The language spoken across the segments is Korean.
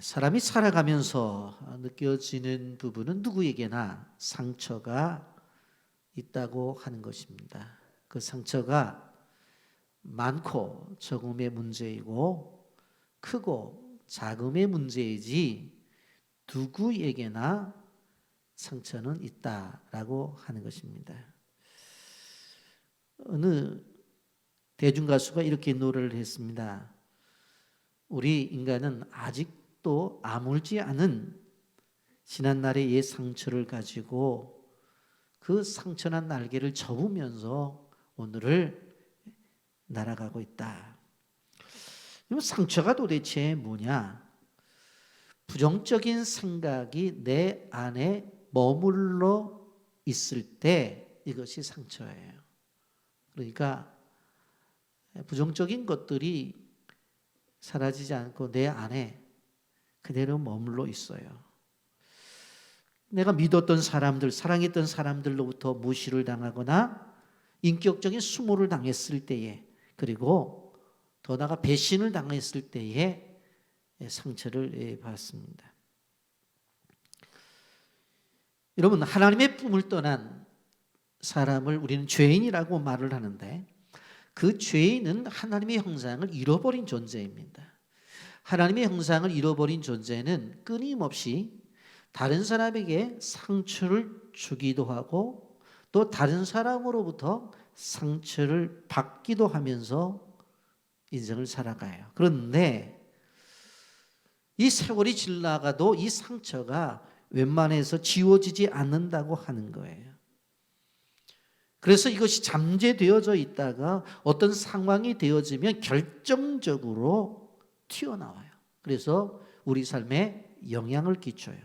사람이 살아가면서 느껴지는 부분은 누구에게나 상처가 있다고 하는 것입니다. 그 상처가 많고 적음의 문제이고 크고 작음의 문제이지 누구에게나 상처는 있다라고 하는 것입니다. 어느 대중가수가 이렇게 노래를 했습니다. 우리 인간은 아직도 아물지 않은 지난날의 옛 상처를 가지고 그 상처난 날개를 접으면서 오늘을 날아가고 있다. 상처가 도대체 뭐냐? 부정적인 생각이 내 안에 머물러 있을 때 이것이 상처예요. 그러니까 부정적인 것들이 사라지지 않고 내 안에 그대로 머물러 있어요. 내가 믿었던 사람들, 사랑했던 사람들로부터 무시를 당하거나 인격적인 수모를 당했을 때에, 그리고 더 나아가 배신을 당했을 때에 상처를 받습니다. 여러분, 하나님의 품을 떠난 사람을 우리는 죄인이라고 말을 하는데, 그 죄인은 하나님의 형상을 잃어버린 존재입니다. 하나님의 형상을 잃어버린 존재는 끊임없이 다른 사람에게 상처를 주기도 하고 또 다른 사람으로부터 상처를 받기도 하면서 인생을 살아가요. 그런데 이 세월이 지나가도 이 상처가 웬만해서 지워지지 않는다고 하는 거예요. 그래서 이것이 잠재되어져 있다가 어떤 상황이 되어지면 결정적으로 튀어나와요. 그래서 우리 삶에 영향을 끼쳐요.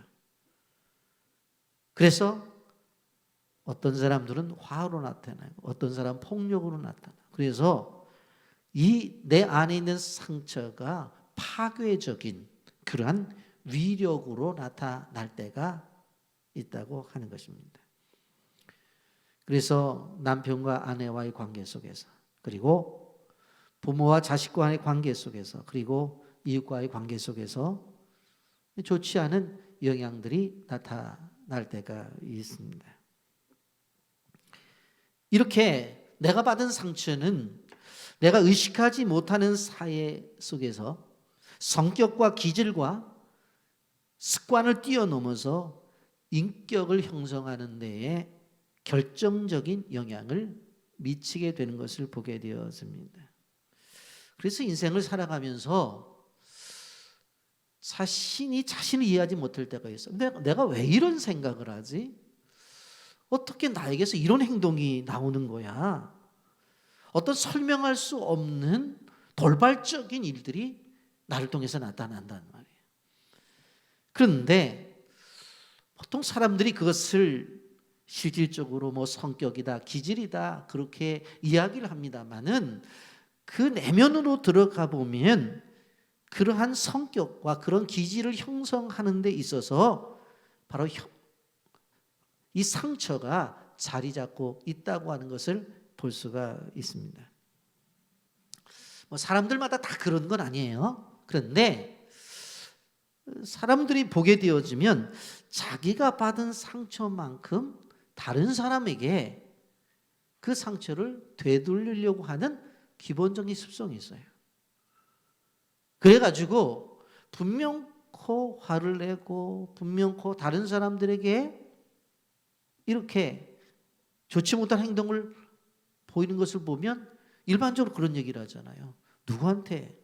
그래서 어떤 사람들은 화로 나타나고 어떤 사람은 폭력으로 나타나고, 그래서 이 내 안에 있는 상처가 파괴적인 그러한 위력으로 나타날 때가 있다고 하는 것입니다. 그래서 남편과 아내와의 관계 속에서, 그리고 부모와 자식과의 관계 속에서, 그리고 이웃과의 관계 속에서 좋지 않은 영향들이 나타날 때가 있습니다. 이렇게 내가 받은 상처는 내가 의식하지 못하는 사회 속에서 성격과 기질과 습관을 뛰어넘어서 인격을 형성하는 데에 결정적인 영향을 미치게 되는 것을 보게 되었습니다. 그래서 인생을 살아가면서 자신을 이해하지 못할 때가 있어요. 내가 왜 이런 생각을 하지? 어떻게 나에게서 이런 행동이 나오는 거야? 어떤 설명할 수 없는 돌발적인 일들이 나를 통해서 나타난단 말이에요. 그런데 보통 사람들이 그것을 실질적으로 성격이다, 기질이다 그렇게 이야기를 합니다마는 그 내면으로 들어가 보면 그러한 성격과 그런 기질을 형성하는 데 있어서 바로 이 상처가 자리 잡고 있다고 하는 것을 볼 수가 있습니다. 사람들마다 다 그런 건 아니에요. 그런데 사람들이 보게 되어지면 자기가 받은 상처만큼 다른 사람에게 그 상처를 되돌리려고 하는 기본적인 습성이 있어요. 그래가지고 분명코 화를 내고 분명코 다른 사람들에게 이렇게 좋지 못한 행동을 보이는 것을 보면 일반적으로 그런 얘기를 하잖아요. 누구한테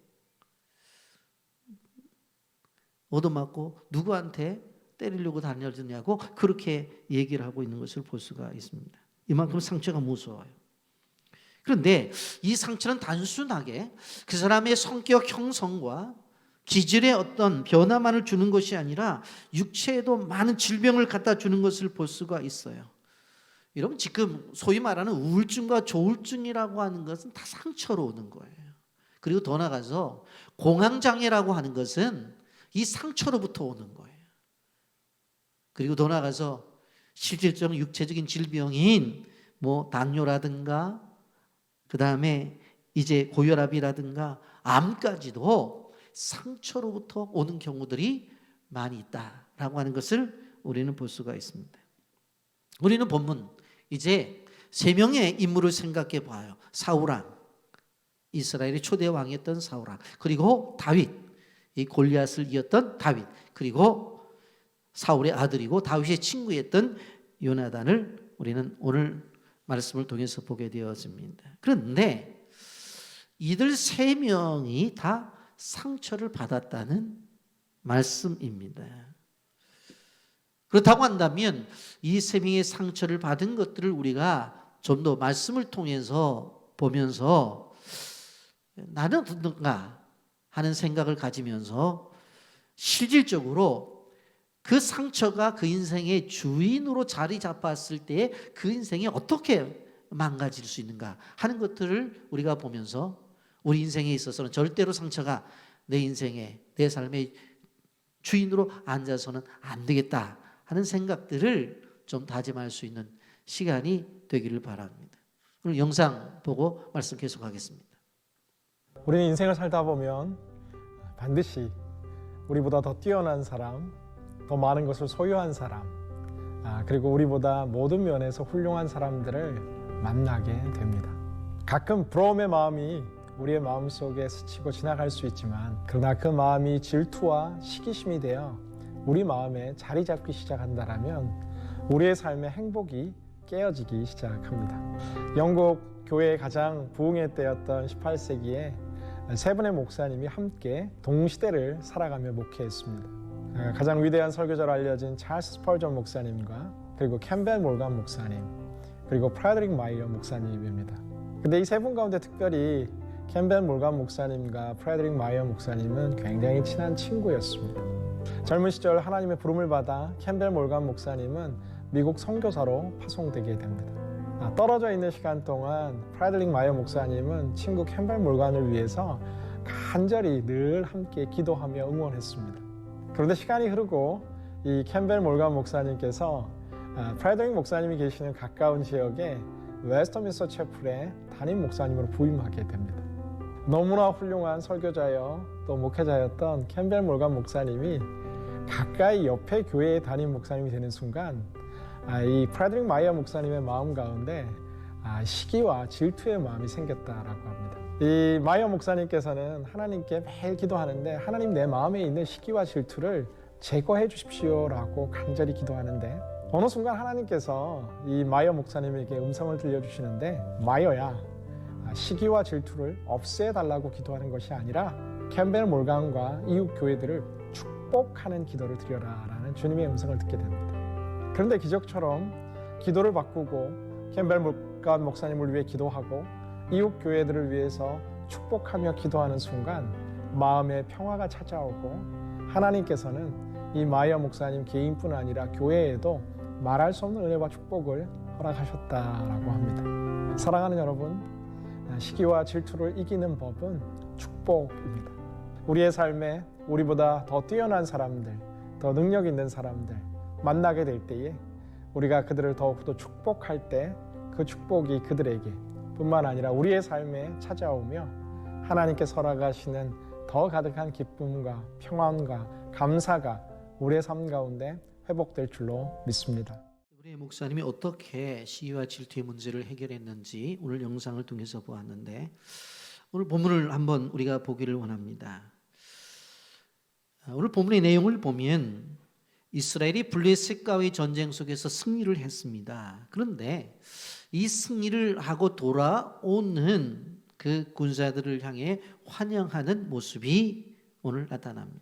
얻어맞고 누구한테 때리려고 다녔느냐고 그렇게 얘기를 하고 있는 것을 볼 수가 있습니다. 이만큼 상처가 무서워요. 그런데 이 상처는 단순하게 그 사람의 성격 형성과 기질의 어떤 변화만을 주는 것이 아니라 육체에도 많은 질병을 갖다 주는 것을 볼 수가 있어요. 여러분, 지금 소위 말하는 우울증과 조울증이라고 하는 것은 다 상처로 오는 거예요. 그리고 더 나아가서 공황장애라고 하는 것은 이 상처로부터 오는 거예요. 그리고 더 나아가서 실질적인 육체적인 질병인 당뇨라든가 그 다음에 이제 고혈압이라든가 암까지도 상처로부터 오는 경우들이 많이 있다라고 하는 것을 우리는 볼 수가 있습니다. 우리는 본문 이제 세 명의 인물을 생각해 봐요. 사울왕, 이스라엘의 초대 왕이었던 사울왕, 그리고 다윗, 이 골리앗을 이겼던 다윗, 그리고 사울의 아들이고 다윗의 친구였던 요나단을 우리는 오늘 말씀을 통해서 보게 되었습니다. 그런데 이들 세 명이 다 상처를 받았다는 말씀입니다. 그렇다고 한다면 이 세 명의 상처를 받은 것들을 우리가 좀 더 말씀을 통해서 보면서 나는 어떤가 하는 생각을 가지면서 실질적으로 그 상처가 그 인생의 주인으로 자리 잡았을 때 그 인생이 어떻게 망가질 수 있는가 하는 것들을 우리가 보면서 우리 인생에 있어서는 절대로 상처가 내 인생의, 내 삶의 주인으로 앉아서는 안 되겠다 하는 생각들을 좀 다짐할 수 있는 시간이 되기를 바랍니다. 오늘 영상 보고 말씀 계속하겠습니다. 우리는 인생을 살다 보면 반드시 우리보다 더 뛰어난 사람, 더 많은 것을 소유한 사람, 그리고 우리보다 모든 면에서 훌륭한 사람들을 만나게 됩니다. 가끔 부러움의 마음이 우리의 마음속에 스치고 지나갈 수 있지만, 그러나 그 마음이 질투와 시기심이 되어 우리 마음에 자리 잡기 시작한다면 우리의 삶의 행복이 깨어지기 시작합니다. 영국 교회의 가장 부흥의 때였던 18세기에 세 분의 목사님이 함께 동시대를 살아가며 목회했습니다. 가장 위대한 설교자로 알려진 찰스 스펄전 목사님과 그리고 캠벨 몰간 목사님, 그리고 프레드릭 마이어 목사님입니다. 근데 이 세 분 가운데 특별히 캠벨 몰간 목사님과 프레드릭 마이어 목사님은 굉장히 친한 친구였습니다. 젊은 시절 하나님의 부름을 받아 캠벨 몰간 목사님은 미국 선교사로 파송되게 됩니다. 떨어져 있는 시간 동안 프레드릭 마이어 목사님은 친구 캠벨 몰간을 위해서 간절히 늘 함께 기도하며 응원했습니다. 그런데 시간이 흐르고 이 캠벨 몰간 목사님께서 프레드릭 목사님이 계시는 가까운 지역에 웨스터민스터 채플의 담임 목사님으로 부임하게 됩니다. 너무나 훌륭한 설교자여 또 목회자였던 캠벨 몰간 목사님이 가까이 옆에 교회의 담임 목사님이 되는 순간 이 프레드릭 마이어 목사님의 마음 가운데 시기와 질투의 마음이 생겼다라고 합니다. 이 마이어 목사님께서는 하나님께 매일 기도하는데, 하나님, 내 마음에 있는 시기와 질투를 제거해 주십시오라고 간절히 기도하는데, 어느 순간 하나님께서 이 마이어 목사님에게 음성을 들려주시는데, 마이어야, 시기와 질투를 없애달라고 기도하는 것이 아니라 캠벨 몰간과 이웃 교회들을 축복하는 기도를 드려라 라는 주님의 음성을 듣게 됩니다. 그런데 기적처럼 기도를 바꾸고 캠벨 몰간 목사님을 위해 기도하고 이웃 교회들을 위해서 축복하며 기도하는 순간 마음의 평화가 찾아오고, 하나님께서는 이 마이어 목사님 개인뿐 아니라 교회에도 말할 수 없는 은혜와 축복을 허락하셨다라고 합니다. 사랑하는 여러분, 시기와 질투를 이기는 법은 축복입니다. 우리의 삶에 우리보다 더 뛰어난 사람들, 더 능력 있는 사람들 만나게 될 때에 우리가 그들을 더욱더 축복할 때 그 축복이 그들에게 뿐만 아니라 우리의 삶에 찾아오며 하나님께서 허락하시는 더 가득한 기쁨과 평안과 감사가 우리의 삶 가운데 회복될 줄로 믿습니다. 우리 목사님이 어떻게 시기와 질투의 문제를 해결했는지 오늘 영상을 통해서 보았는데, 오늘 본문을 한번 우리가 보기를 원합니다. 오늘 본문의 내용을 보면 이스라엘이 블레셋과의 전쟁 속에서 승리를 했습니다. 그런데 이 승리를 하고 돌아오는 그 군사들을 향해 환영하는 모습이 오늘 나타납니다.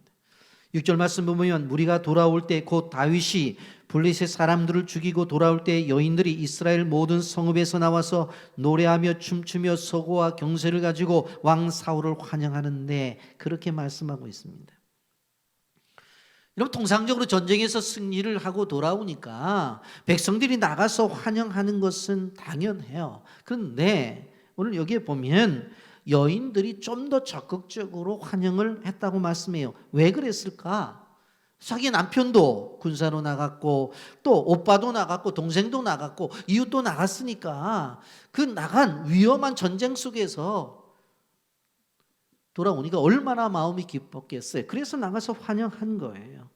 6절 말씀 보면, 무리가 돌아올 때 곧 다윗이 블레셋 사람들을 죽이고 돌아올 때 여인들이 이스라엘 모든 성읍에서 나와서 노래하며 춤추며 서고와 경세를 가지고 왕 사울을 환영하는데, 그렇게 말씀하고 있습니다. 여러분, 통상적으로 전쟁에서 승리를 하고 돌아오니까 백성들이 나가서 환영하는 것은 당연해요. 그런데 오늘 여기에 보면 여인들이 좀 더 적극적으로 환영을 했다고 말씀해요. 왜 그랬을까? 자기 남편도 군사로 나갔고, 또 오빠도 나갔고, 동생도 나갔고, 이웃도 나갔으니까 그 나간 위험한 전쟁 속에서 돌아오니까 얼마나 마음이 기뻤겠어요. 그래서 나가서 환영한 거예요.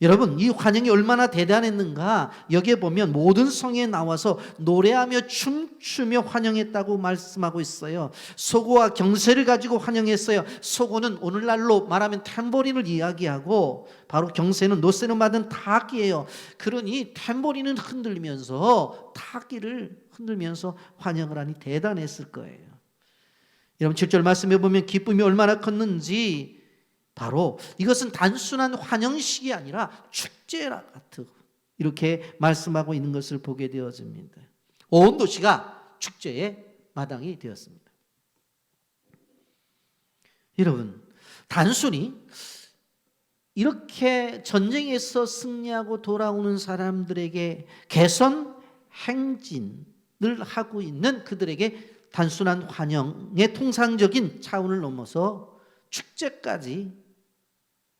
여러분, 이 환영이 얼마나 대단했는가 여기에 보면 모든 성에 나와서 노래하며 춤추며 환영했다고 말씀하고 있어요. 소고와 경세를 가지고 환영했어요. 소고는 오늘날로 말하면 탬보린을 이야기하고 바로 경세는 노세는 받은 타악기예요. 그러니 탬보린을 흔들면서 타악기를 흔들면서 환영을 하니 대단했을 거예요. 여러분 7절 말씀해 보면 기쁨이 얼마나 컸는지 바로 이것은 단순한 환영식이 아니라 축제라 같은 이렇게 말씀하고 있는 것을 보게 되어집니다. 온 도시가 축제의 마당이 되었습니다. 여러분, 단순히 이렇게 전쟁에서 승리하고 돌아오는 사람들에게 개선 행진을 하고 있는 그들에게 단순한 환영의 통상적인 차원을 넘어서 축제까지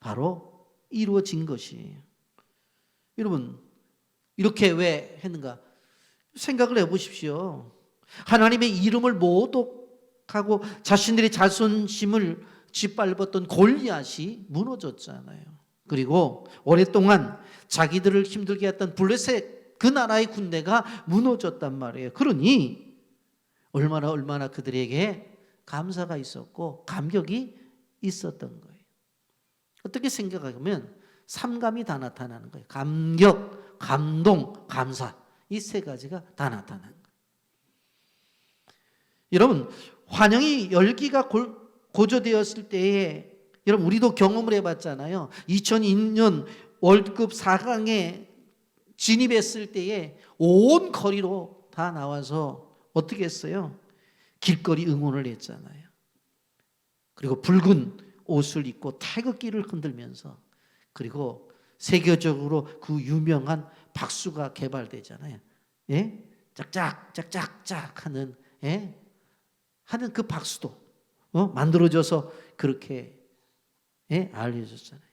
바로 이루어진 것이에요. 여러분, 이렇게 왜 했는가? 생각을 해보십시오. 하나님의 이름을 모독하고 자신들의 자존심을 짓밟았던 골리앗이 무너졌잖아요. 그리고 오랫동안 자기들을 힘들게 했던 블레셋 그 나라의 군대가 무너졌단 말이에요. 그러니 얼마나 그들에게 감사가 있었고 감격이 있었던 거예요. 어떻게 생각하면 삼감이 다 나타나는 거예요. 감격, 감동, 감사 이 세 가지가 다 나타나는 거예요. 여러분 환영이 열기가 고조되었을 때에 여러분 우리도 경험을 해봤잖아요. 2002년 월드컵 4강에 진입했을 때에 온 거리로 다 나와서 어떻게 했어요? 길거리 응원을 했잖아요. 그리고 붉은 옷을 입고 태극기를 흔들면서 그리고 세계적으로 그 유명한 박수가 개발되잖아요. 예? 짝짝짝짝짝 하는 하는 그 박수도 만들어져서 그렇게 알려졌잖아요.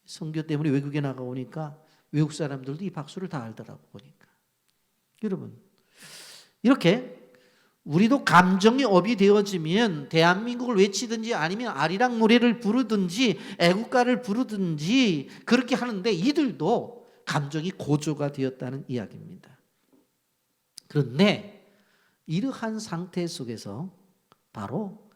선교 때문에 외국에 나가 오니까 외국 사람들도 이 박수를 다 알더라고 보니까. 여러분 이렇게 우리도 감정이 업이 되어지면 대한민국을 외치든지 아니면 아리랑 노래를 부르든지 애국가를 부르든지 그렇게 하는데 이들도 감정이 고조가 되었다는 이야기입니다. 그런데 이러한 상태 속에서 바로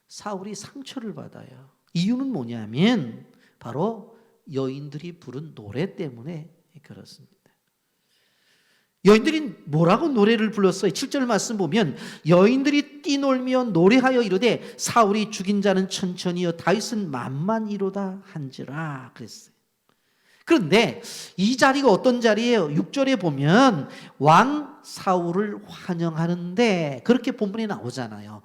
사울이 상처를 받아요. 이유는 뭐냐면 바로 여인들이 부른 노래 때문에 그렇습니다. 여인들이 뭐라고 노래를 불렀어요? 7절 말씀 보면 여인들이 뛰놀며 노래하여 이르되 사울이 죽인 자는 천천히요 다윗은 만만이로다 한지라 그랬어요. 그런데 이 자리가 어떤 자리예요? 6절에 보면 왕 사울을 환영하는데 그렇게 본문에 나오잖아요.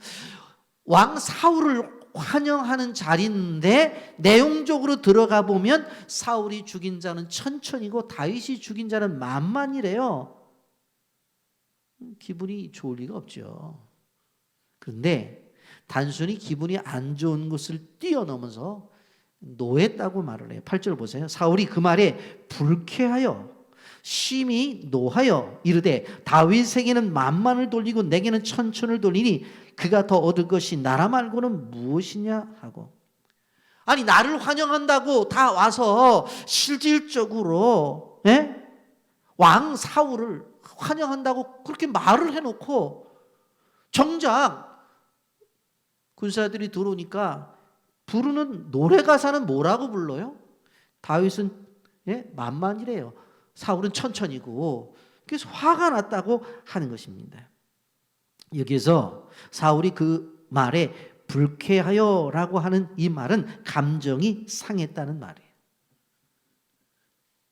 왕 사울을 환영하는 자리인데 내용적으로 들어가 보면 사울이 죽인 자는 천천히고 다윗이 죽인 자는 만만이래요. 기분이 좋을 리가 없죠. 그런데 단순히 기분이 안 좋은 것을 뛰어넘어서 노했다고 말을 해요. 8절 보세요. 사울이 그 말에 불쾌하여 심히 노하여 이르되 다윗에게는 만만을 돌리고 내게는 천천을 돌리니 그가 더 얻을 것이 나라 말고는 무엇이냐 하고. 아니 나를 환영한다고 다 와서 실질적으로 왕 사울을 환영한다고 그렇게 말을 해놓고 정작 군사들이 들어오니까 부르는 노래 가사는 뭐라고 불러요? 다윗은 만만이래요. 사울은 천천히고. 그래서 화가 났다고 하는 것입니다. 여기에서 사울이 그 말에 불쾌하여라고 하는 이 말은 감정이 상했다는 말이에요.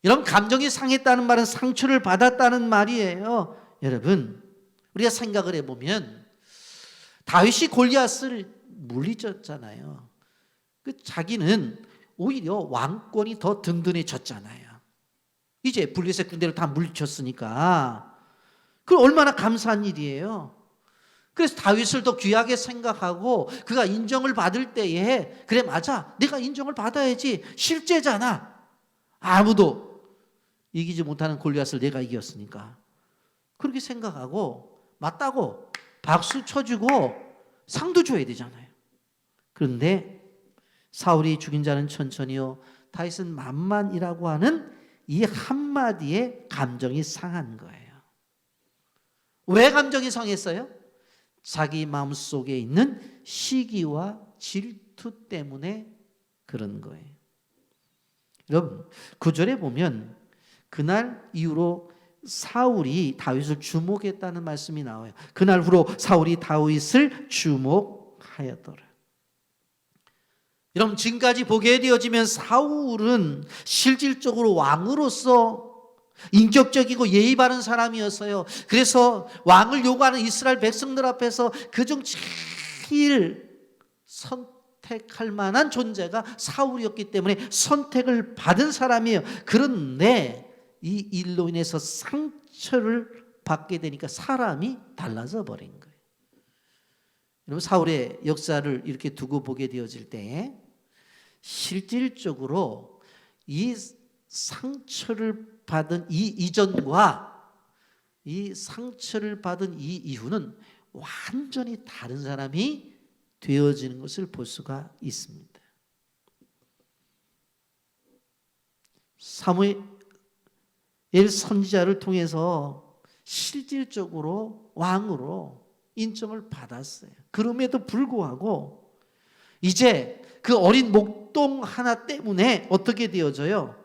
여러분 감정이 상했다는 말은 상처를 받았다는 말이에요. 여러분 우리가 생각을 해보면 다윗이 골리앗을 물리쳤잖아요. 자기는 오히려 왕권이 더 든든해졌잖아요. 이제 블레셋 군대를 다 물리쳤으니까 그럼 얼마나 감사한 일이에요. 그래서 다윗을 더 귀하게 생각하고 그가 인정을 받을 때에 그래 맞아 내가 인정을 받아야지 실제잖아. 아무도 이기지 못하는 골리앗을 내가 이겼으니까 그렇게 생각하고 맞다고 박수 쳐주고 상도 줘야 되잖아요. 그런데 사울이 죽인 자는 천천히요 다윗은 만만이라고 하는 이 한마디에 감정이 상한 거예요. 왜 감정이 상했어요? 자기 마음속에 있는 시기와 질투 때문에 그런 거예요. 여러분 9절에 보면 그날 이후로 사울이 다윗을 주목했다는 말씀이 나와요. 그날 후로 사울이 다윗을 주목하였더라. 여러분 지금까지 보게 되어지면 사울은 실질적으로 왕으로서 인격적이고 예의 바른 사람이었어요. 그래서 왕을 요구하는 이스라엘 백성들 앞에서 그중 제일 선택할 만한 존재가 사울이었기 때문에 선택을 받은 사람이에요. 그런데 이 일로 인해서 상처를 받게 되니까 사람이 달라져 버린 거예요. 여러분 사울의 역사를 이렇게 두고 보게 되어질 때 실질적으로 이 상처를 받은 이 이전과 이 상처를 받은 이 이후는 완전히 다른 사람이 되어지는 것을 볼 수가 있습니다. 사무엘 선지자를 통해서 실질적으로 왕으로 인정을 받았어요. 그럼에도 불구하고 이제 그 어린 목동 하나 때문에 어떻게 되어져요?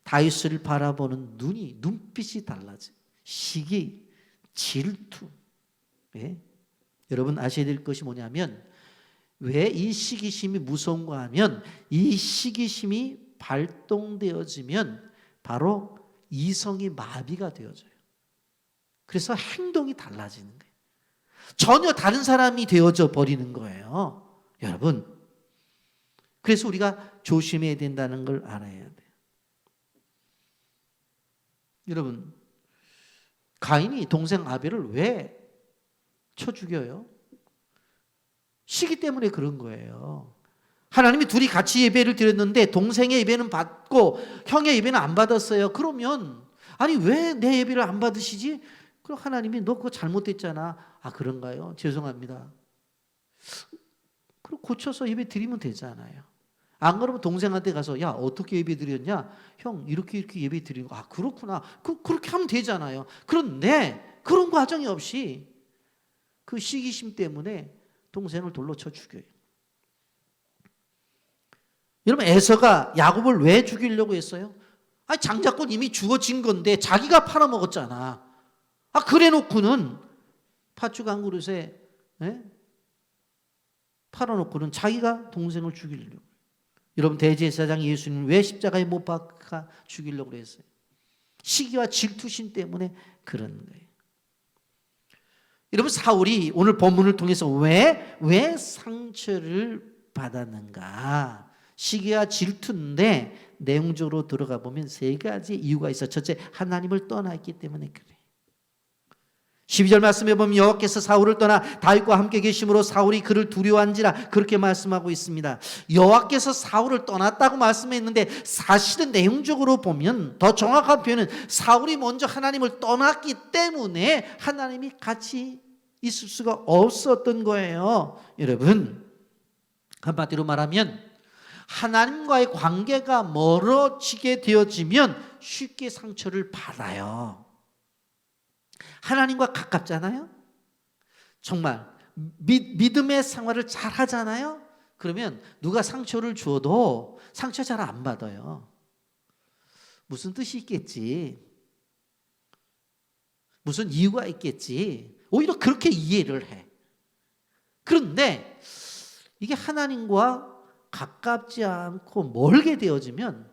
다윗을 바라보는 눈빛이 달라져요. 시기, 질투. 예? 여러분 아셔야 될 것이 뭐냐면 왜 이 시기심이 무서운가 하면 이 시기심이 발동되어지면 바로 이성이 마비가 되어져요. 그래서 행동이 달라지는 거예요. 전혀 다른 사람이 되어져 버리는 거예요. 여러분 그래서 우리가 조심해야 된다는 걸 알아야 돼요. 여러분 가인이 동생 아벨을 왜 쳐 죽여요? 시기 때문에 그런 거예요. 하나님이 둘이 같이 예배를 드렸는데 동생의 예배는 받고 형의 예배는 안 받았어요. 그러면 아니 왜 내 예배를 안 받으시지? 그럼 하나님이 너 그거 잘못됐잖아. 아 그런가요? 죄송합니다. 그럼 고쳐서 예배 드리면 되잖아요. 안 그러면 동생한테 가서 야 어떻게 예배 드렸냐? 형 이렇게 예배 드리는 거. 아 그렇구나. 그렇게 하면 되잖아요. 그런데 그런 과정이 없이 그 시기심 때문에 동생을 돌로 쳐 죽여요. 여러분 에서가 야곱을 왜 죽이려고 했어요? 아니 장자권 이미 죽어진 건데 자기가 팔아먹었잖아. 아 그래 놓고는 팥죽 한 그릇에 팔아놓고는 자기가 동생을 죽이려고. 여러분 대제사장 예수님은 왜 십자가에 못 박아 죽이려고 했어요? 시기와 질투심 때문에 그런 거예요. 여러분 사울이 오늘 본문을 통해서 왜 상처를 받았는가? 시기와 질투인데 내용적으로 들어가 보면 세 가지 이유가 있어. 첫째, 하나님을 떠났기 때문에 그래. 12절 말씀해 보면 여호와께서 사울을 떠나 다윗과 함께 계심으로 사울이 그를 두려워한지라 그렇게 말씀하고 있습니다. 여호와께서 사울을 떠났다고 말씀했는데 사실은 내용적으로 보면 더 정확한 표현은 사울이 먼저 하나님을 떠났기 때문에 하나님이 같이 있을 수가 없었던 거예요. 여러분 한마디로 말하면 하나님과의 관계가 멀어지게 되어지면 쉽게 상처를 받아요. 하나님과 가깝잖아요. 정말 믿음의 생활을 잘 하잖아요. 그러면 누가 상처를 주어도 상처 잘 안 받아요. 무슨 뜻이 있겠지. 무슨 이유가 있겠지. 오히려 그렇게 이해를 해. 그런데 이게 하나님과 가깝지 않고 멀게 되어지면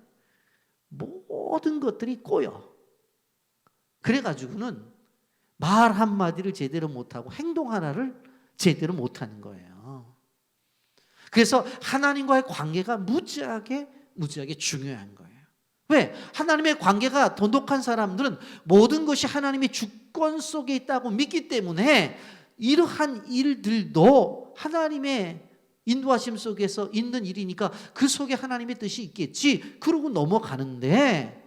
모든 것들이 꼬여. 그래가지고는 말 한마디를 제대로 못하고 행동 하나를 제대로 못하는 거예요. 그래서 하나님과의 관계가 무지하게 중요한 거예요. 왜? 하나님의 관계가 돈독한 사람들은 모든 것이 하나님의 주권 속에 있다고 믿기 때문에 이러한 일들도 하나님의 인도하심 속에서 있는 일이니까 그 속에 하나님의 뜻이 있겠지 그러고 넘어가는데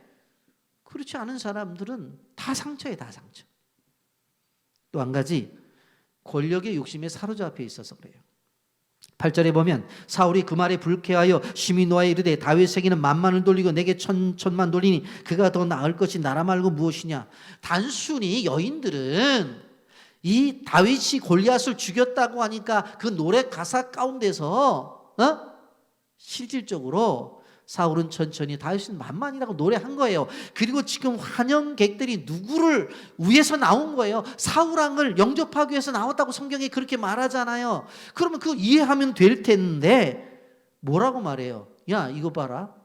그렇지 않은 사람들은 다 상처에 다 상처. 또 한 가지 권력의 욕심에 사로잡혀 있어서 그래요. 8절에 보면 사울이 그 말에 불쾌하여 심히 노하여 이르되 다윗에게는 만만을 돌리고 내게 천만 돌리니 그가 더 나을 것이 나라 말고 무엇이냐. 단순히 여인들은 이 다윗이 골리앗을 죽였다고 하니까 그 노래 가사 가운데서 실질적으로 사울은 천천히 다윗은 만만이라고 노래한 거예요. 그리고 지금 환영객들이 누구를 위해서 나온 거예요? 사울왕을 영접하기 위해서 나왔다고 성경에 그렇게 말하잖아요. 그러면 그거 이해하면 될 텐데 뭐라고 말해요? 야, 이거 봐라.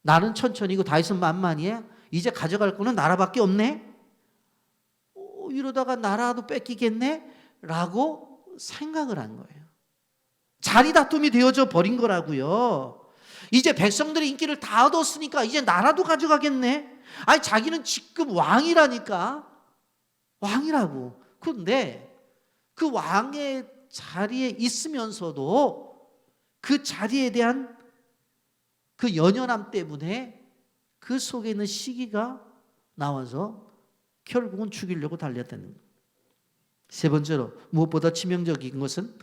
나는 천천히고 다윗은 만만이야. 이제 가져갈 거는 나라밖에 없네. 이러다가 나라도 뺏기겠네? 라고 생각을 한 거예요. 자리 다툼이 되어져 버린 거라고요. 이제 백성들의 인기를 다 얻었으니까 이제 나라도 가져가겠네. 아니, 자기는 지금 왕이라니까. 왕이라고. 그런데 그 왕의 자리에 있으면서도 그 자리에 대한 그 연연함 때문에 그 속에 있는 시기가 나와서 결국은 죽이려고 달렸다는 거예요. 세 번째로 무엇보다 치명적인 것은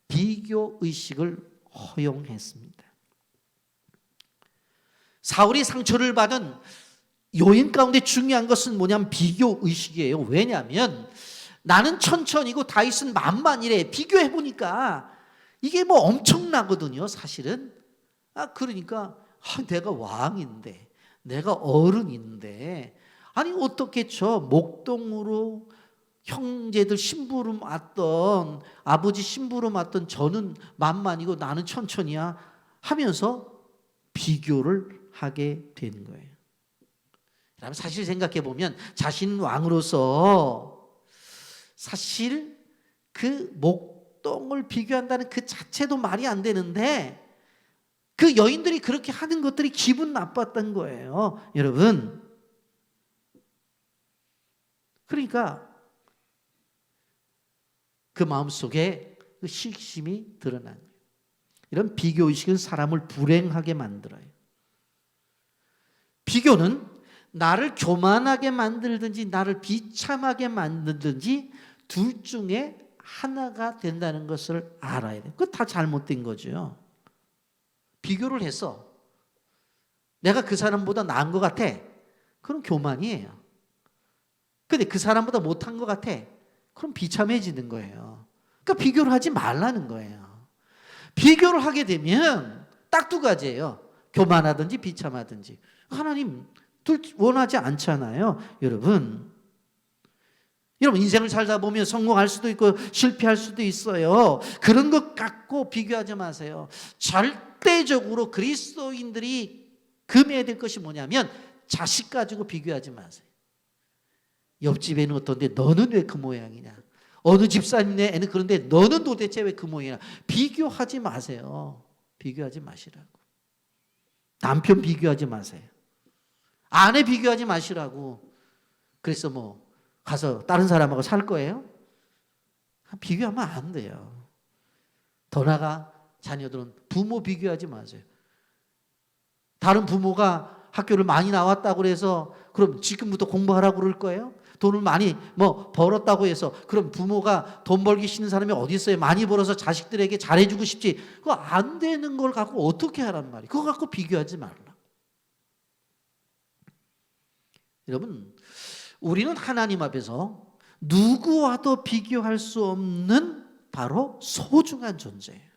비교 의식을 허용했습니다. 사울이 상처를 받은 요인 가운데 중요한 것은 뭐냐면 비교 의식이에요. 왜냐하면 나는 천천히고 다윗은 만만이래. 비교해 보니까 이게 뭐 엄청나거든요, 사실은. 그러니까 내가 왕인데, 내가 어른인데, 아니 어떻게 목동으로 형제들 심부름 왔던, 아버지 심부름 왔던 저는 만만이고 나는 천천히야 하면서 비교를 하게 되는 거예요. 그럼 사실 생각해 보면 자신 왕으로서 사실 그 목동을 비교한다는 그 자체도 말이 안 되는데 그 여인들이 그렇게 하는 것들이 기분 나빴던 거예요, 여러분. 그러니까 그 마음속에 그 시기심이 드러난 거예요. 이런 비교의식은 사람을 불행하게 만들어요. 비교는 나를 교만하게 만들든지 나를 비참하게 만들든지 둘 중에 하나가 된다는 것을 알아야 돼요. 그거 다 잘못된 거죠. 비교를 해서 내가 그 사람보다 나은 것 같아. 그럼 교만이에요. 근데 그 사람보다 못한 것 같아. 그럼 비참해지는 거예요. 그러니까 비교를 하지 말라는 거예요. 비교를 하게 되면 딱 두 가지예요. 교만하든지 비참하든지. 하나님 둘 원하지 않잖아요, 여러분. 여러분 인생을 살다 보면 성공할 수도 있고 실패할 수도 있어요. 그런 것 갖고 비교하지 마세요. 절대적으로 그리스도인들이 금해야 될 것이 뭐냐면 자식 가지고 비교하지 마세요. 옆집에는 어떤데 너는 왜 그 모양이냐. 어느 집사님네 애는 그런데 너는 도대체 왜 그 모양이냐. 비교하지 마세요. 비교하지 마시라고. 남편 비교하지 마세요. 아내 비교하지 마시라고. 그래서 가서 다른 사람하고 살 거예요? 비교하면 안 돼요. 더 나아가 자녀들은 부모 비교하지 마세요. 다른 부모가 학교를 많이 나왔다고 해서 그럼 지금부터 공부하라고 그럴 거예요? 돈을 많이 벌었다고 해서 그럼 부모가 돈 벌기 싫은 사람이 어디 있어요? 많이 벌어서 자식들에게 잘해주고 싶지. 그거 안 되는 걸 갖고 어떻게 하란 말이에요? 그거 갖고 비교하지 말라. 여러분, 우리는 하나님 앞에서 누구와도 비교할 수 없는 바로 소중한 존재예요.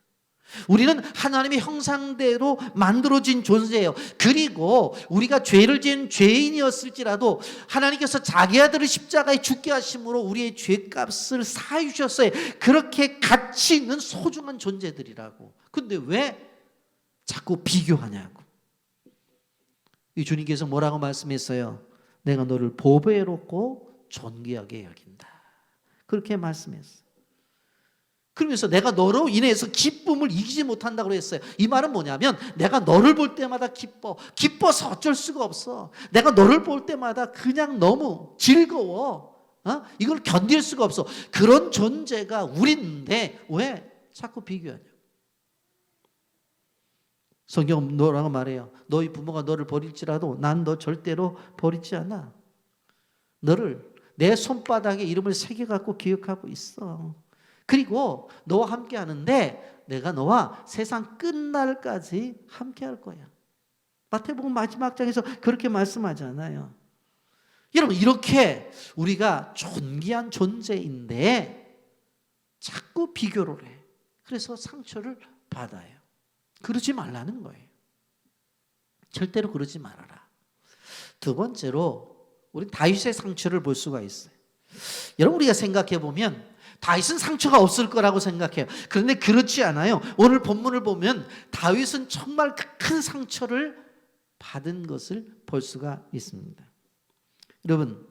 우리는 하나님의 형상대로 만들어진 존재예요. 그리고 우리가 죄를 지은 죄인이었을지라도 하나님께서 자기 아들을 십자가에 죽게 하심으로 우리의 죄값을 사주셨어요. 그렇게 가치 있는 소중한 존재들이라고. 근데 왜 자꾸 비교하냐고. 이 주님께서 뭐라고 말씀했어요? 내가 너를 보배롭고 존귀하게 여긴다. 그렇게 말씀했어요. 그러면서 내가 너로 인해서 기쁨을 이기지 못한다고 했어요. 이 말은 뭐냐면 내가 너를 볼 때마다 기뻐서 어쩔 수가 없어. 내가 너를 볼 때마다 그냥 너무 즐거워. 이걸 견딜 수가 없어. 그런 존재가 우리인데 왜 자꾸 비교하냐. 성경은 뭐라고 말해요? 너희 부모가 너를 버릴지라도 난 너 절대로 버리지 않아. 너를 내 손바닥에 이름을 새겨갖고 기억하고 있어. 그리고 너와 함께 하는데 내가 너와 세상 끝날까지 함께 할 거야. 마태복음 마지막 장에서 그렇게 말씀하잖아요. 여러분, 이렇게 우리가 존귀한 존재인데 자꾸 비교를 해. 그래서 상처를 받아요. 그러지 말라는 거예요. 절대로 그러지 말아라. 두 번째로 우리 다윗의 상처를 볼 수가 있어요. 여러분, 우리가 생각해 보면 다윗은 상처가 없을 거라고 생각해요. 그런데 그렇지 않아요. 오늘 본문을 보면 다윗은 정말 큰 상처를 받은 것을 볼 수가 있습니다. 여러분,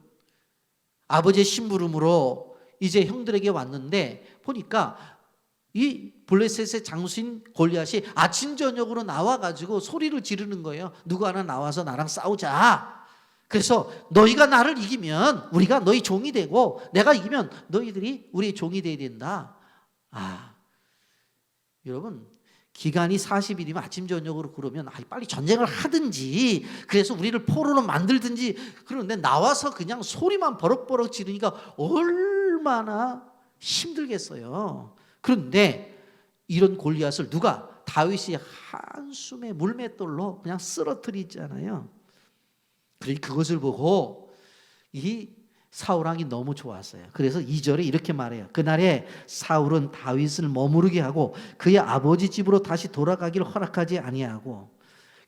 아버지의 심부름으로 이제 형들에게 왔는데 보니까 이 블레셋의 장수인 골리앗이 아침 저녁으로 나와가지고 소리를 지르는 거예요. 누구 하나 나와서 나랑 싸우자. 그래서 너희가 나를 이기면 우리가 너희 종이 되고 내가 이기면 너희들이 우리의 종이 돼야 된다. 여러분, 기간이 40일이면 아침 저녁으로 그러면 빨리 전쟁을 하든지 그래서 우리를 포로로 만들든지. 그런데 나와서 그냥 소리만 버럭버럭 지르니까 얼마나 힘들겠어요. 그런데 이런 골리앗을 누가 다윗이 한숨에 물맷돌로 그냥 쓰러뜨리잖아요. 그것을 보고 이 사울왕이 너무 좋았어요. 그래서 2절에 이렇게 말해요. 그날에 사울은 다윗을 머무르게 하고 그의 아버지 집으로 다시 돌아가기를 허락하지 아니하고.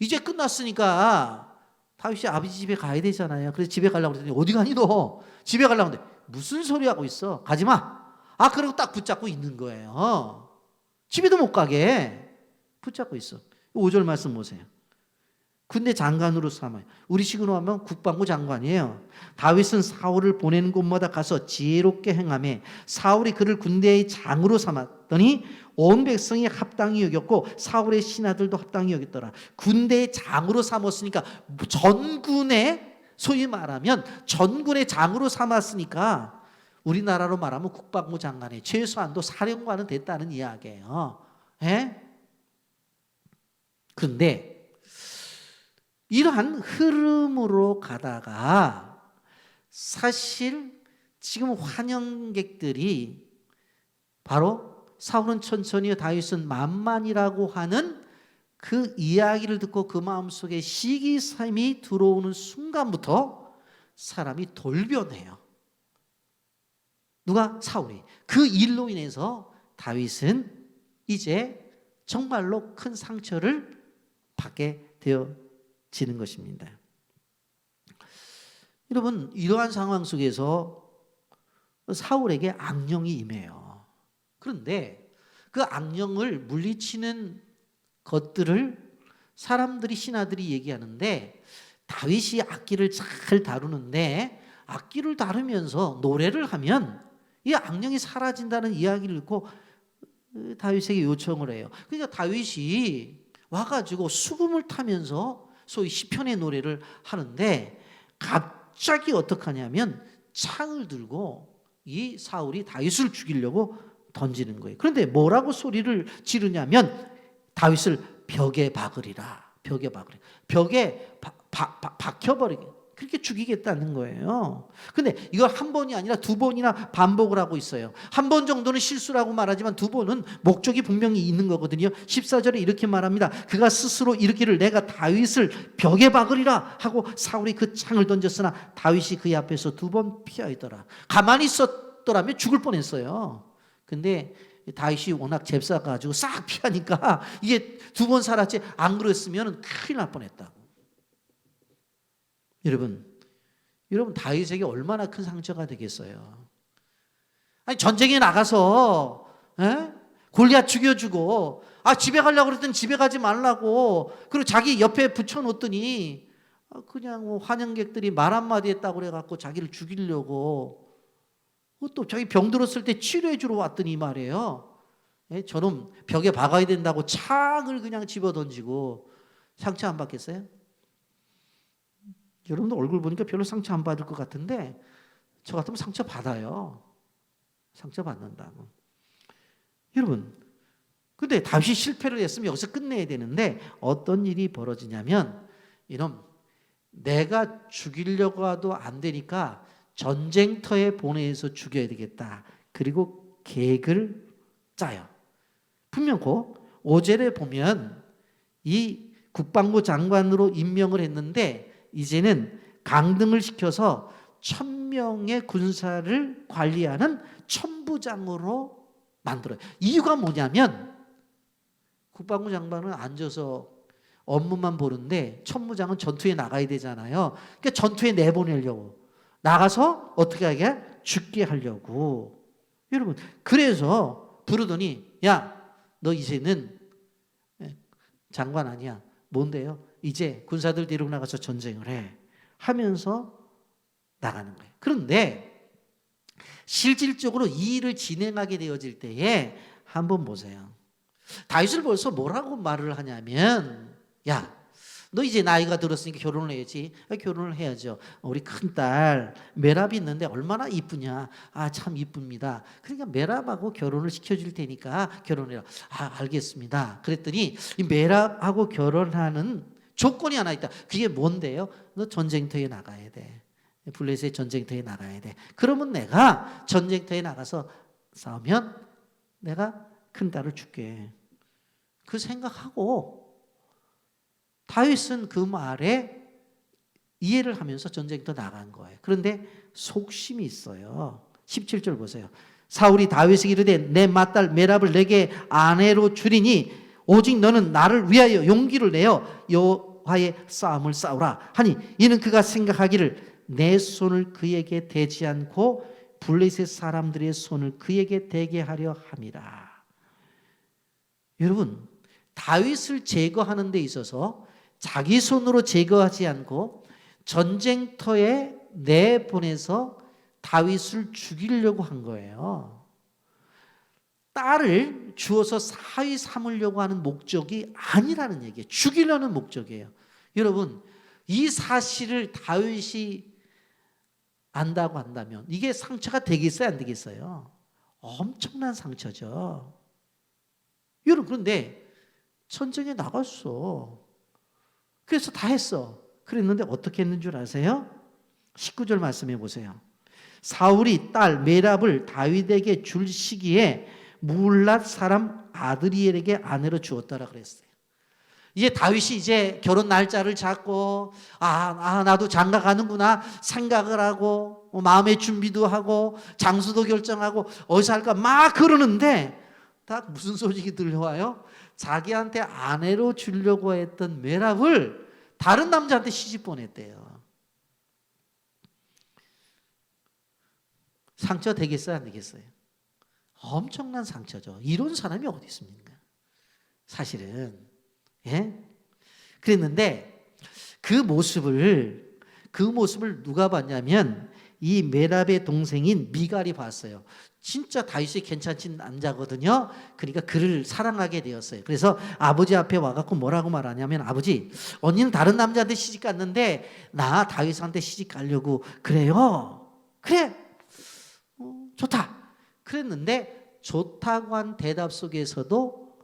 이제 끝났으니까 다윗이 아버지 집에 가야 되잖아요. 그래서 집에 가려고 그랬더니 어디 가니 너? 집에 가려고 하는데 무슨 소리 하고 있어? 가지마. 그리고 딱 붙잡고 있는 거예요. 집에도 못 가게 붙잡고 있어. 5절 말씀 보세요. 군대 장관으로 삼아요. 우리식으로 하면 국방부 장관이에요. 다윗은 사울을 보내는 곳마다 가서 지혜롭게 행하며 사울이 그를 군대의 장으로 삼았더니 온 백성이 합당히 여겼고 사울의 신하들도 합당히 여겼더라. 군대의 장으로 삼았으니까 전군의, 소위 말하면 전군의 장으로 삼았으니까 우리나라로 말하면 국방부 장관이 최소한도 사령관은 됐다는 이야기예요. 그런데 이러한 흐름으로 가다가 사실 지금 환영객들이 바로 사울은 천천히요 다윗은 만만이라고 하는 그 이야기를 듣고 그 마음속에 시기심이 들어오는 순간부터 사람이 돌변해요. 누가? 사울이. 그 일로 인해서 다윗은 이제 정말로 큰 상처를 받게 되어지는 것입니다. 여러분, 이러한 상황 속에서 사울에게 악령이 임해요. 그런데 그 악령을 물리치는 것들을 사람들이, 신하들이 얘기하는데 다윗이 악기를 잘 다루는데 악기를 다루면서 노래를 하면 이 악령이 사라진다는 이야기를 듣고 다윗에게 요청을 해요. 그러니까 다윗이 와가지고 수금을 타면서 소위 시편의 노래를 하는데 갑자기 어떻게 하냐면 창을 들고 이 사울이 다윗을 죽이려고 던지는 거예요. 그런데 뭐라고 소리를 지르냐면 다윗을 벽에 박으리라. 벽에 박으리라. 벽에 박혀버리게. 그렇게 죽이겠다는 거예요. 근데 이걸 한 번이 아니라 두 번이나 반복을 하고 있어요. 한 번 정도는 실수라고 말하지만 두 번은 목적이 분명히 있는 거거든요. 14절에 이렇게 말합니다. 그가 스스로 이르기를 내가 다윗을 벽에 박으리라 하고 사울이 그 창을 던졌으나 다윗이 그의 앞에서 두 번 피하였더라. 가만히 있었더라면 죽을 뻔했어요. 근데 다윗이 워낙 잽싸가지고 싹 피하니까 이게 두 번 살았지, 안 그랬으면 큰일 날 뻔했다고. 여러분 다윗에게 얼마나 큰 상처가 되겠어요. 아니 전쟁에 나가서 골리앗 죽여주고 집에 가려고 그랬더니 집에 가지 말라고, 그리고 자기 옆에 붙여놓더니 그냥 환영객들이 말 한마디 했다고 그래갖고 자기를 죽이려고, 또 자기 병 들었을 때 치료해 주러 왔더니 말이에요. 저놈 벽에 박아야 된다고 창을 그냥 집어던지고 상처 안 받겠어요? 여러분들 얼굴 보니까 별로 상처 안 받을 것 같은데 저 같으면 상처 받아요. 상처 받는다고. 여러분, 근데 다윗이 실패를 했으면 여기서 끝내야 되는데 어떤 일이 벌어지냐면, 이놈 내가 죽이려고 해도 안 되니까 전쟁터에 보내서 죽여야 되겠다. 그리고 계획을 짜요. 분명코 5절에 보면 이 국방부 장관으로 임명을 했는데 이제는 강등을 시켜서 1000명의 군사를 관리하는 천부장으로 만들어요. 이유가 뭐냐면 국방부 장관은 앉아서 업무만 보는데 천부장은 전투에 나가야 되잖아요. 그러니까 전투에 내보내려고 나가서 어떻게 하게? 죽게 하려고. 여러분 그래서 부르더니 야, 너 이제는 장관 아니야. 뭔데요? 이제 군사들 데리고 나가서 전쟁을 해 하면서 나가는 거예요. 그런데 실질적으로 이 일을 진행하게 되어질 때에 한번 보세요. 다윗을 벌써 뭐라고 말을 하냐면 야, 너 이제 나이가 들었으니까 결혼을 해야지. 결혼을 해야죠. 우리 큰딸 메랍이 있는데 얼마나 이쁘냐. 아, 참 이쁩니다. 그러니까 메랍하고 결혼을 시켜줄 테니까 결혼해라. 아, 알겠습니다. 그랬더니 이 메랍하고 결혼하는 조건이 하나 있다. 그게 뭔데요? 너 전쟁터에 나가야 돼. 블레셋의 전쟁터에 나가야 돼. 그러면 내가 전쟁터에 나가서 싸우면 내가 큰딸을 줄게. 그 생각하고 다윗은 그 말에 이해를 하면서 전쟁터 나간 거예요. 그런데 속심이 있어요. 17절 보세요. 사울이 다윗에게 이르되 내 맏딸 메랍을 내게 아내로 주리니 오직 너는 나를 위하여 용기를 내어 여호와의 싸움을 싸우라 하니 이는 그가 생각하기를 내 손을 그에게 대지 않고 블레셋 사람들의 손을 그에게 대게 하려 함이라. 여러분 다윗을 제거하는 데 있어서 자기 손으로 제거하지 않고 전쟁터에 내보내서 다윗을 죽이려고 한 거예요. 딸을 주어서 사위 삼으려고 하는 목적이 아니라는 얘기예요. 죽이려는 목적이에요. 여러분 이 사실을 다윗이 안다고 한다면 이게 상처가 되겠어요 안 되겠어요? 엄청난 상처죠. 여러분 그런데 전쟁에 나갔어. 그래서 다 했어. 그랬는데 어떻게 했는 줄 아세요? 19절 말씀해 보세요. 사울이 딸 메랍을 다윗에게 줄 시기에 물랏 사람 아드리엘에게 아내로 주었다라 그랬어요. 이제 다윗이 이제 결혼 날짜를 잡고 나도 장가 가는구나 생각을 하고 마음의 준비도 하고 장소도 결정하고 어디서 할까 막 그러는데 딱 무슨 소식이 들려와요? 자기한테 아내로 주려고 했던 메랍을 다른 남자한테 시집 보냈대요. 상처 되겠어요 안 되겠어요? 엄청난 상처죠. 이런 사람이 어디 있습니까? 사실은 예? 그랬는데 그 모습을 누가 봤냐면 이 메랍의 동생인 미갈이 봤어요. 진짜 다윗이 괜찮은 남자거든요. 그러니까 그를 사랑하게 되었어요. 그래서 아버지 앞에 와갖고 뭐라고 말하냐면 아버지, 언니는 다른 남자한테 시집 갔는데 나 다윗한테 시집 가려고 그래요. 그래, 좋다. 그랬는데 좋다고 한 대답 속에서도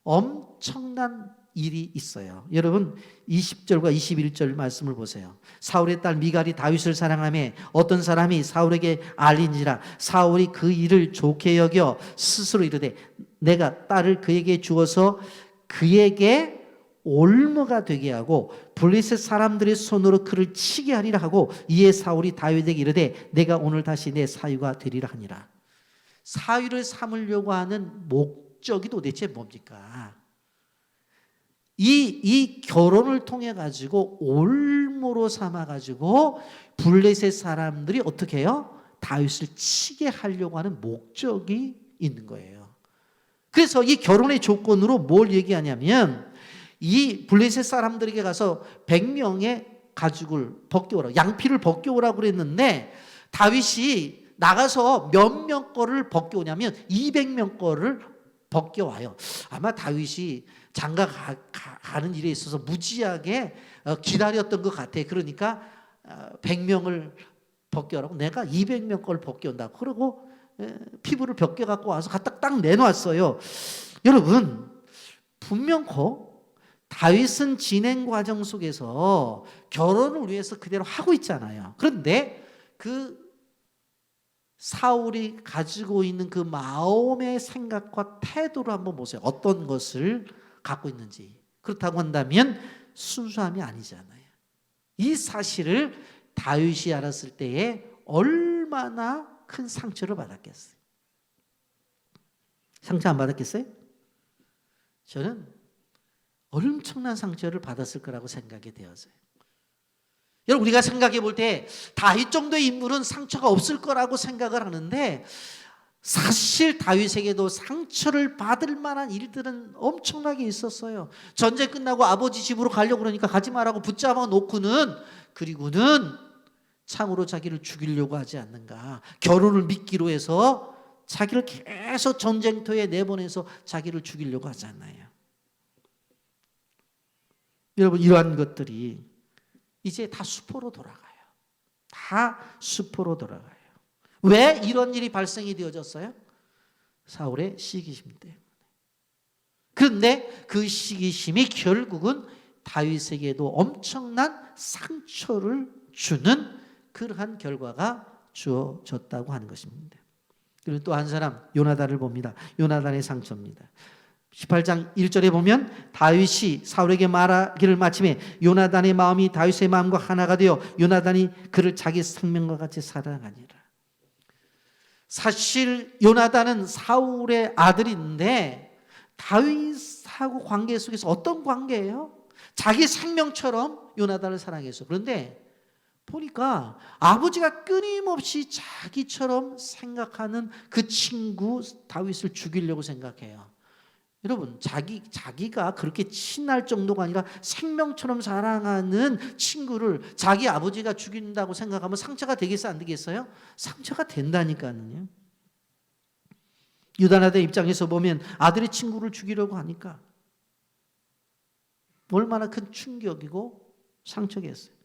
엄청난 일이 있어요. 여러분 20절과 21절 말씀을 보세요. 사울의 딸 미갈이 다윗을 사랑하며 어떤 사람이 사울에게 알린지라 사울이 그 일을 좋게 여겨 스스로 이르되 내가 딸을 그에게 주어서 그에게 올무가 되게 하고 블레셋 사람들의 손으로 그를 치게 하리라 하고 이에 사울이 다윗에게 이르되 내가 오늘 다시 내 사위가 되리라 하니라. 사위를 삼으려고 하는 목적이 도대체 뭡니까? 이 결혼을 통해 가지고 올무로 삼아 가지고 블레셋 사람들이 어떻게 해요? 다윗을 치게 하려고 하는 목적이 있는 거예요. 그래서 이 결혼의 조건으로 뭘 얘기하냐면 이 블레셋 사람들에게 가서 100명의 가죽을 벗겨오라, 양피를 벗겨오라고 그랬는데 다윗이 나가서 몇 명 거를 벗겨오냐면 200명 거를 벗겨와요. 아마 다윗이 장가 가는 일에 있어서 무지하게 기다렸던 것 같아. 그러니까 100명을 벗겨라고 내가 200명 걸 벗겨온다고 그러고 피부를 벗겨 갖고 와서 갖다 딱 내놓았어요. 여러분 분명코 다윗은 진행 과정 속에서 결혼을 위해서 그대로 하고 있잖아요. 그런데 그 사울이 가지고 있는 그 마음의 생각과 태도를 한번 보세요. 어떤 것을 갖고 있는지. 그렇다고 한다면 순수함이 아니잖아요. 이 사실을 다윗이 알았을 때에 얼마나 큰 상처를 받았겠어요. 상처 안 받았겠어요? 저는 엄청난 상처를 받았을 거라고 생각이 되어서요. 여러분, 우리가 생각해 볼 때 다윗 정도의 인물은 상처가 없을 거라고 생각을 하는데, 사실 다윗에게도 상처를 받을 만한 일들은 엄청나게 있었어요. 전쟁 끝나고 아버지 집으로 가려고 그러니까 가지 말라고 붙잡아 놓고는, 그리고는 참으로 자기를 죽이려고 하지 않는가. 결혼을 미끼로 해서 자기를 계속 전쟁터에 내보내서 자기를 죽이려고 하지 않나요? 여러분, 이러한 것들이 이제 다 수포로 돌아가요. 다 수포로 돌아가요. 왜 이런 일이 발생이 되어졌어요? 사울의 시기심 때문에. 그런데 그 시기심이 결국은 다윗에게도 엄청난 상처를 주는 그러한 결과가 주어졌다고 하는 것입니다. 그리고 또 한 사람, 요나단을 봅니다. 요나단의 상처입니다. 18장 1절에 보면 다윗이 사울에게 말하기를 마침에 요나단의 마음이 다윗의 마음과 하나가 되어 요나단이 그를 자기 생명과 같이 사랑하니라. 사실 요나단은 사울의 아들인데 다윗하고 관계 속에서 어떤 관계예요? 자기 생명처럼 요나단을 사랑했어. 그런데 보니까 아버지가 끊임없이 자기처럼 생각하는 그 친구 다윗을 죽이려고 생각해요. 여러분, 자기가 그렇게 친할 정도가 아니라 생명처럼 사랑하는 친구를 자기 아버지가 죽인다고 생각하면 상처가 되겠어요, 안 되겠어요? 상처가 된다니까요. 유다나의 입장에서 보면 아들의 친구를 죽이려고 하니까 얼마나 큰 충격이고 상처겠어요.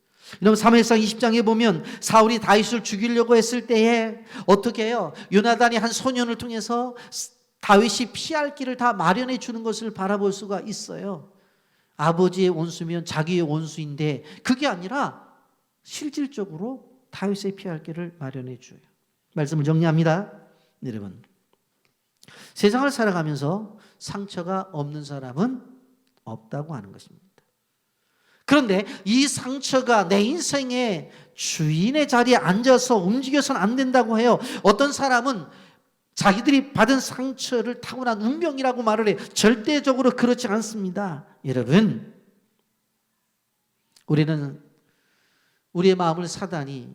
여러분, 사무엘상 20장에 보면 사울이 다윗을 죽이려고 했을 때에 어떻게 해요? 요나단이 한 소년을 통해서 다윗이 피할 길을 다 마련해 주는 것을 바라볼 수가 있어요. 아버지의 원수면 자기의 원수인데 그게 아니라 실질적으로 다윗의 피할 길을 마련해 줘요. 말씀을 정리합니다. 여러분, 세상을 살아가면서 상처가 없는 사람은 없다고 하는 것입니다. 그런데 이 상처가 내 인생의 주인의 자리에 앉아서 움직여서는 안 된다고 해요. 어떤 사람은 자기들이 받은 상처를 타고난 운명이라고 말을 해요. 절대적으로 그렇지 않습니다. 여러분, 우리는 우리의 마음을 사단이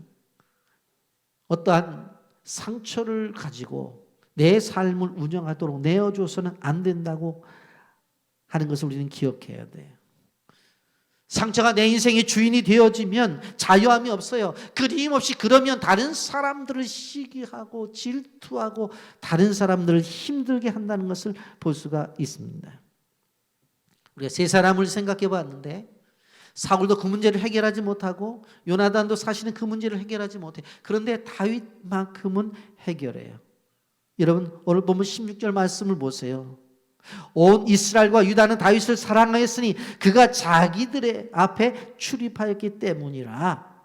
어떠한 상처를 가지고 내 삶을 운영하도록 내어줘서는 안 된다고 하는 것을 우리는 기억해야 돼요. 상처가 내 인생의 주인이 되어지면 자유함이 없어요. 끊임없이 그러면 다른 사람들을 시기하고 질투하고 다른 사람들을 힘들게 한다는 것을 볼 수가 있습니다. 우리가 세 사람을 생각해 봤는데 사울도 그 문제를 해결하지 못하고 요나단도 사실은 그 문제를 해결하지 못해. 그런데 다윗만큼은 해결해요. 여러분, 오늘 보면 16절 말씀을 보세요. 온 이스라엘과 유다는 다윗을 사랑하였으니 그가 자기들의 앞에 출입하였기 때문이라.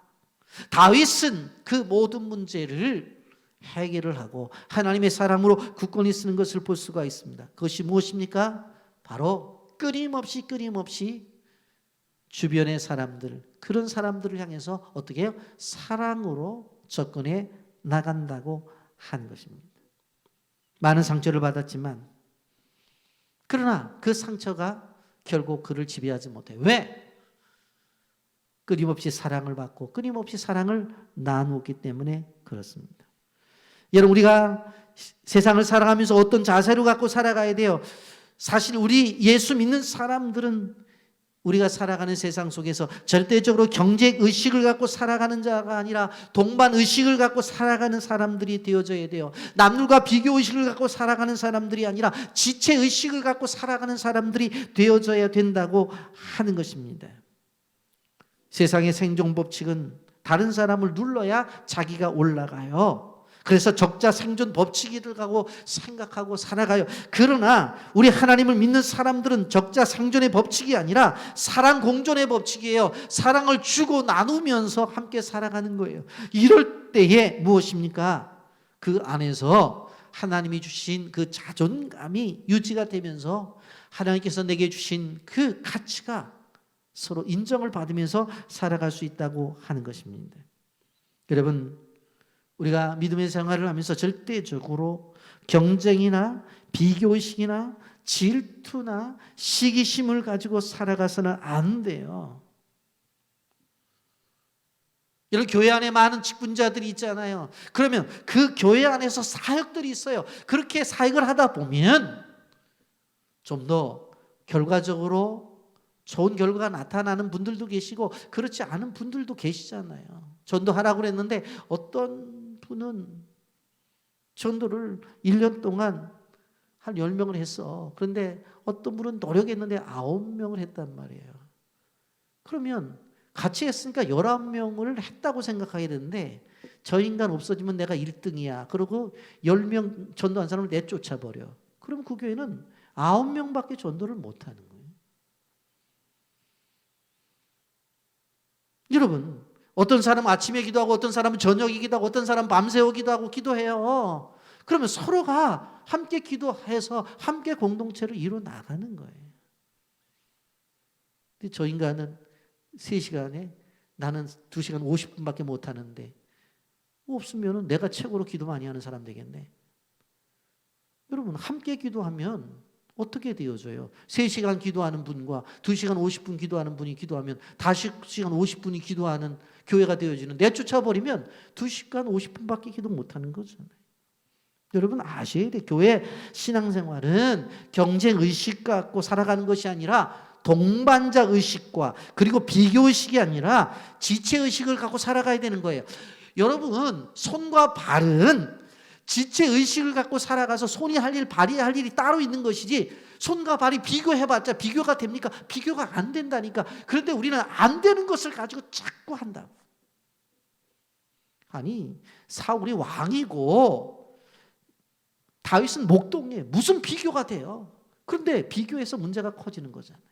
다윗은 그 모든 문제를 해결을 하고 하나님의 사람으로 굳건히 쓰는 것을 볼 수가 있습니다. 그것이 무엇입니까? 바로 끊임없이 주변의 사람들, 그런 사람들을 향해서 어떻게 해요? 사랑으로 접근해 나간다고 하는 것입니다. 많은 상처를 받았지만 그러나 그 상처가 결국 그를 지배하지 못해요. 왜? 끊임없이 사랑을 받고 끊임없이 사랑을 나누었기 때문에 그렇습니다. 여러분, 우리가 세상을 살아가면서 어떤 자세를 갖고 살아가야 돼요? 사실 우리 예수 믿는 사람들은 우리가 살아가는 세상 속에서 절대적으로 경쟁의식을 갖고 살아가는 자가 아니라 동반의식을 갖고 살아가는 사람들이 되어져야 돼요. 남들과 비교의식을 갖고 살아가는 사람들이 아니라 지체의식을 갖고 살아가는 사람들이 되어져야 된다고 하는 것입니다. 세상의 생존 법칙은 다른 사람을 눌러야 자기가 올라가요. 그래서 적자 생존 법칙이라고 하고 생각하고 살아가요. 그러나 우리 하나님을 믿는 사람들은 적자 생존의 법칙이 아니라 사랑 공존의 법칙이에요. 사랑을 주고 나누면서 함께 살아가는 거예요. 이럴 때에 무엇입니까? 그 안에서 하나님이 주신 그 자존감이 유지가 되면서 하나님께서 내게 주신 그 가치가 서로 인정을 받으면서 살아갈 수 있다고 하는 것입니다. 여러분, 우리가 믿음의 생활을 하면서 절대적으로 경쟁이나 비교의식이나 질투나 시기심을 가지고 살아가서는 안 돼요. 이런 교회 안에 많은 직분자들이 있잖아요. 그러면 그 교회 안에서 사역들이 있어요. 그렇게 사역을 하다 보면 좀 더 결과적으로 좋은 결과가 나타나는 분들도 계시고 그렇지 않은 분들도 계시잖아요. 전도하라고 그랬는데 어떤 분은 전도를 1년 동안 한 10명을 했어. 그런데 어떤 분은 노력했는데 9명을 했단 말이에요. 그러면 같이 했으니까 11명을 했다고 생각하게 되는데 저 인간 없어지면 내가 1등이야. 그리고 10명 전도한 사람을 내쫓아버려. 그럼 그 교회는 9명밖에 전도를 못하는 거예요. 여러분, 어떤 사람은 아침에 기도하고 어떤 사람은 저녁에 기도하고 어떤 사람은 밤새워 기도하고 기도해요. 그러면 서로가 함께 기도해서 함께 공동체를 이루어 나가는 거예요. 근데 저 인간은 3시간에 나는 2시간 50분밖에 못 하는데 없으면 내가 최고로 기도 많이 하는 사람 되겠네. 여러분, 함께 기도하면 어떻게 되어져요? 3시간 기도하는 분과 2시간 50분 기도하는 분이 기도하면 5시간 50분이 기도하는 교회가 되어지는, 내쫓아버리면 2시간 50분밖에 기도 못하는 거잖아요. 여러분 아셔야 돼요. 교회 신앙생활은 경쟁의식 갖고 살아가는 것이 아니라 동반자 의식과 그리고 비교의식이 아니라 지체의식을 갖고 살아가야 되는 거예요. 여러분, 손과 발은 지체의식을 갖고 살아가서 손이 할 일, 발이 할 일이 따로 있는 것이지 손과 발이 비교해봤자 비교가 됩니까? 비교가 안 된다니까. 그런데 우리는 안 되는 것을 가지고 자꾸 한다. 아니, 사울이 왕이고 다윗은 목동이에요. 무슨 비교가 돼요? 그런데 비교해서 문제가 커지는 거잖아요.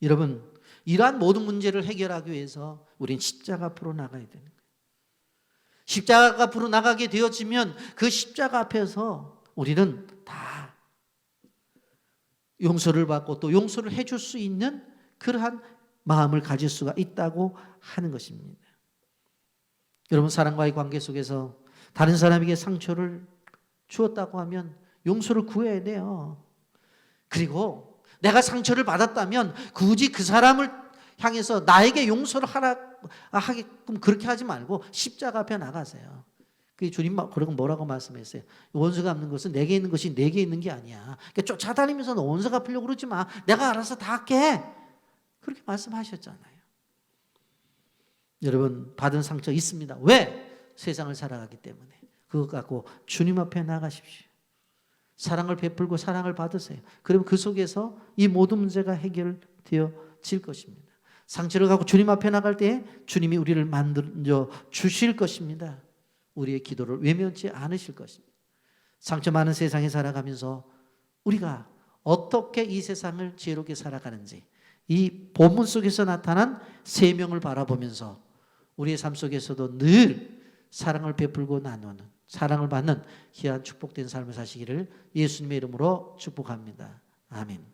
여러분, 이러한 모든 문제를 해결하기 위해서 우리는 십자가 앞으로 나가야 되는 거예요. 십자가 앞으로 나가게 되어지면 그 십자가 앞에서 우리는 다 용서를 받고 또 용서를 해줄 수 있는 그러한 마음을 가질 수가 있다고 하는 것입니다. 여러분, 사람과의 관계 속에서 다른 사람에게 상처를 주었다고 하면 용서를 구해야 돼요. 그리고 내가 상처를 받았다면 굳이 그 사람을 향해서 나에게 용서를 하게끔 그렇게 하지 말고 십자가 앞에 나가세요. 그 주님 그러고 뭐라고 말씀했어요? 원수 갚는 것은 내게 있는 것이 내게 있는 게 아니야. 그러니까 쫓아다니면서 원수 갚으려고 그러지 마. 내가 알아서 다 할게. 그렇게 말씀하셨잖아요. 여러분, 받은 상처 있습니다. 왜? 세상을 살아가기 때문에. 그것 갖고 주님 앞에 나가십시오. 사랑을 베풀고 사랑을 받으세요. 그러면 그 속에서 이 모든 문제가 해결되어질 것입니다. 상처를 갖고 주님 앞에 나갈 때 주님이 우리를 만들어 주실 것입니다. 우리의 기도를 외면치 않으실 것입니다. 상처 많은 세상에 살아가면서 우리가 어떻게 이 세상을 지혜롭게 살아가는지 이 본문 속에서 나타난 3명을 바라보면서 우리의 삶 속에서도 늘 사랑을 베풀고 나누는, 사랑을 받는 귀한 축복된 삶을 사시기를 예수님의 이름으로 축복합니다. 아멘.